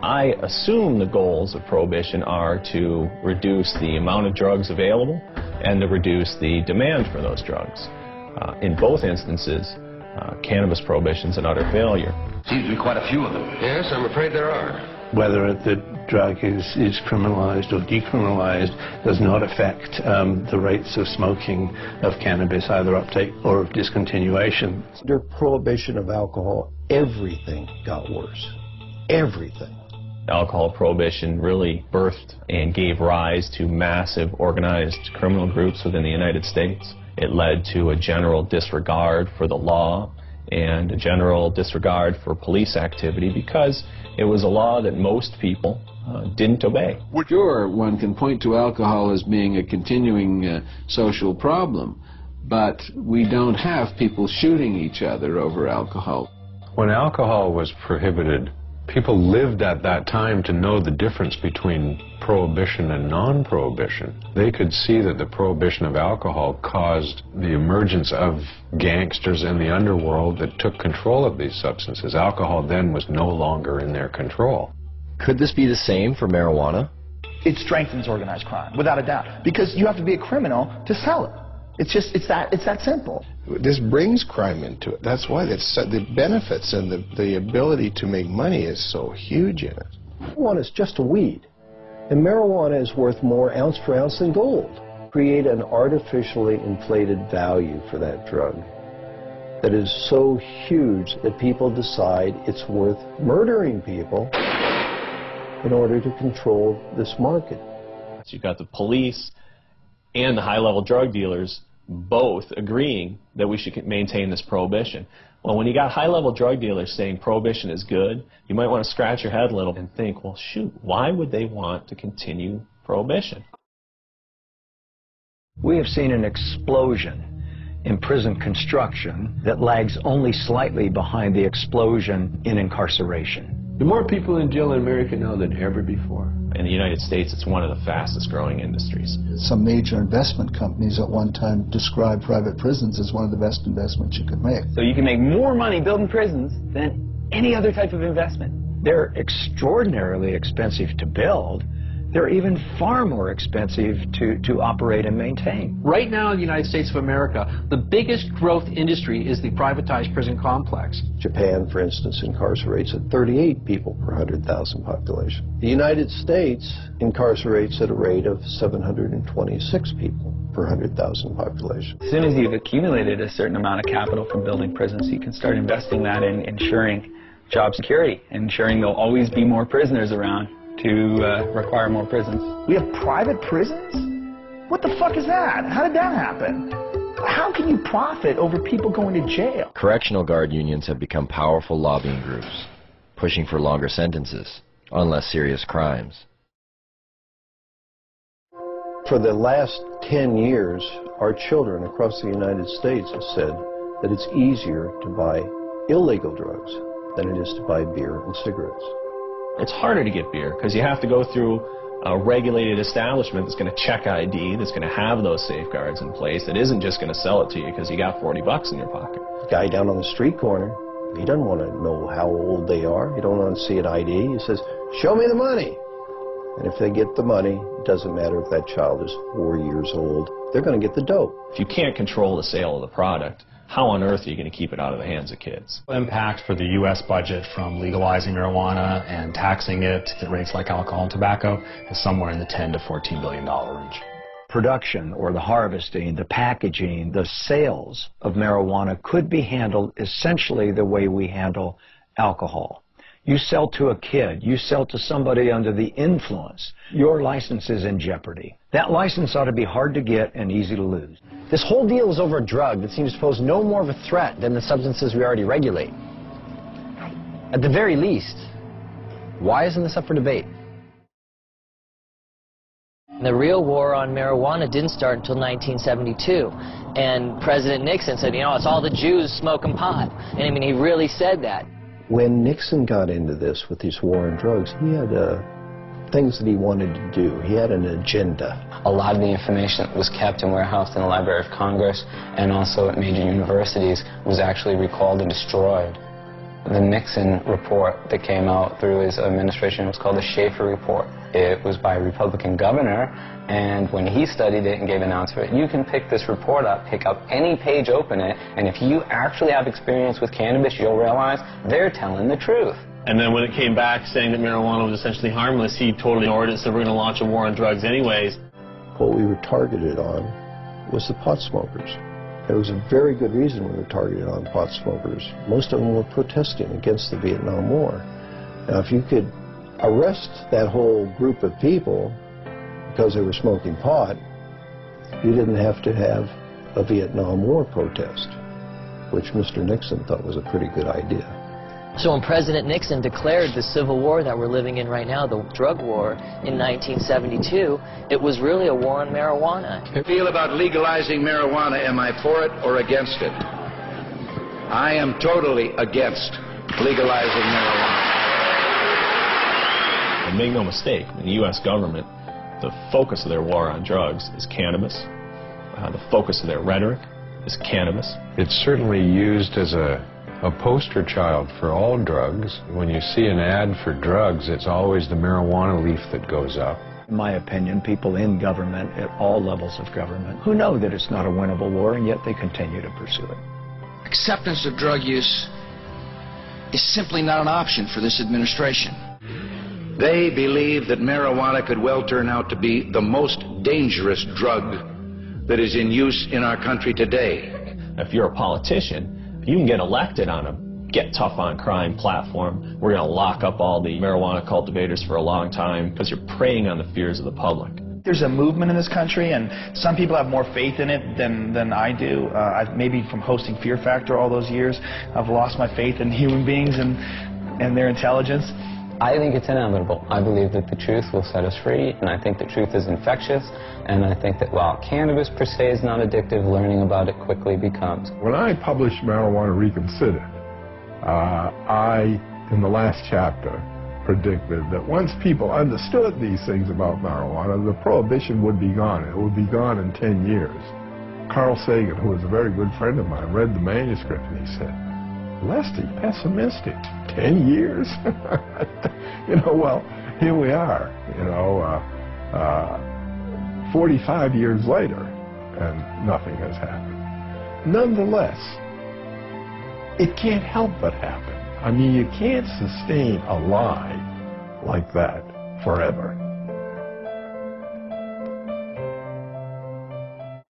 I assume the goals of prohibition are to reduce the amount of drugs available and to reduce the demand for those drugs. In both instances, cannabis prohibition is an utter failure. Seems to be quite a few of them. Yes, I'm afraid there are. Whether the drug is criminalized or decriminalized does not affect the rates of smoking of cannabis, either uptake or of discontinuation. Under prohibition of alcohol, everything got worse. Everything. Alcohol prohibition really birthed and gave rise to massive organized criminal groups within the United States. It led to a general disregard for the law and a general disregard for police activity because it was a law that most people didn't obey. Sure, one can point to alcohol as being a continuing social problem, but we don't have people shooting each other over alcohol. When alcohol was prohibited, people lived at that time to know the difference between prohibition and non-prohibition. They could see that the prohibition of alcohol caused the emergence of gangsters in the underworld that took control of these substances. Alcohol then was no longer in their control. Could this be the same for marijuana? It strengthens organized crime, without a doubt, because you have to be a criminal to sell it. It's that simple. This brings crime into it. That's why the benefits and the ability to make money is so huge in it. Marijuana is just a weed, and marijuana is worth more ounce for ounce than gold. Create an artificially inflated value for that drug that is so huge that people decide it's worth murdering people in order to control this market. So you've got the police and the high-level drug dealers both agreeing that we should maintain this prohibition. Well, when you got high-level drug dealers saying prohibition is good, you might want to scratch your head a little and think, well, shoot, why would they want to continue prohibition? We have seen an explosion in prison construction that lags only slightly behind the explosion in incarceration. There are more people in jail in America now than ever before. In the United States, it's one of the fastest growing industries. Some major investment companies at one time described private prisons as one of the best investments you could make. So you can make more money building prisons than any other type of investment. They're extraordinarily expensive to build. They're even far more expensive to operate and maintain. Right now in the United States of America, the biggest growth industry is the privatized prison complex. Japan, for instance, incarcerates at 38 people per 100,000 population. The United States incarcerates at a rate of 726 people per 100,000 population. As soon as you've accumulated a certain amount of capital from building prisons, you can start investing that in ensuring job security, ensuring there'll always be more prisoners around to require more prisons. We have private prisons? What the fuck is that? How did that happen? How can you profit over people going to jail? Correctional guard unions have become powerful lobbying groups, pushing for longer sentences on less serious crimes. For the last 10 years, our children across the United States have said that it's easier to buy illegal drugs than it is to buy beer and cigarettes. It's harder to get beer because you have to go through a regulated establishment that's going to check ID, that's going to have those safeguards in place, that isn't just going to sell it to you because you got 40 bucks in your pocket. The guy down on the street corner, he doesn't want to know how old they are. He don't want to see an ID. He says, show me the money. And if they get the money, it doesn't matter if that child is 4 years old, they're going to get the dope. If you can't control the sale of the product, how on earth are you going to keep it out of the hands of kids? The impact for the U.S. budget from legalizing marijuana and taxing it at rates like alcohol and tobacco is somewhere in the $10 to $14 billion range. Production or the harvesting, the packaging, the sales of marijuana could be handled essentially the way we handle alcohol. You sell to a kid, you sell to somebody under the influence, your license is in jeopardy. That license ought to be hard to get and easy to lose. This whole deal is over a drug that seems to pose no more of a threat than the substances we already regulate. At the very least, why isn't this up for debate? The real war on marijuana didn't start until 1972. And President Nixon said, you know, it's all the Jews smoking pot. And I mean, he really said that. When Nixon got into this with these war on drugs, he had things that he wanted to do. He had an agenda. A lot of the information that was kept and warehoused in the Library of Congress and also at major universities was actually recalled and destroyed. The Nixon report that came out through his administration was called the Schaefer Report. It was by a Republican governor, and when he studied it and gave an answer, you can pick this report up, pick up any page, open it, and if you actually have experience with cannabis, you'll realize they're telling the truth. And then when it came back saying that marijuana was essentially harmless, he totally ignored it, so we're going to launch a war on drugs anyways. What we were targeted on was the pot smokers. There was a very good reason we were targeted on pot smokers. Most of them were protesting against the Vietnam War. Now, if you could arrest that whole group of people because they were smoking pot, you didn't have to have a Vietnam War protest, which Mr. Nixon thought was a pretty good idea. So when President Nixon declared the civil war that we're living in right now, the drug war, in 1972, it was really a war on marijuana. How do you feel about legalizing marijuana? Am I for it or against it? I am totally against legalizing marijuana. And make no mistake, in the U.S. government, the focus of their war on drugs is cannabis. The focus of their rhetoric is cannabis. It's certainly used as a poster child for all drugs. When you see an ad for drugs, it's always the marijuana leaf that goes up. In my opinion, people in government, at all levels of government, who know that it's not a winnable war, and yet they continue to pursue it. Acceptance of drug use is simply not an option for this administration. They believe that marijuana could well turn out to be the most dangerous drug that is in use in our country today. If you're a politician, you can get elected on a get tough on crime platform. We're going to lock up all the marijuana cultivators for a long time because you're preying on the fears of the public. There's a movement in this country, and some people have more faith in it than I do. Maybe from hosting Fear Factor all those years, I've lost my faith in human beings and their intelligence. I think it's inevitable. I believe that the truth will set us free, and I think the truth is infectious, and I think that while cannabis per se is not addictive, learning about it quickly becomes. When I published Marijuana Reconsidered, I, in the last chapter, predicted that once people understood these things about marijuana, the prohibition would be gone. It would be gone in 10 years. Carl Sagan, who was a very good friend of mine, read the manuscript and he said, "Lester, you're pessimistic. 10 years?" You know, well, here we are, 45 years later, and nothing has happened. Nonetheless, it can't help but happen. I mean, you can't sustain a lie like that forever.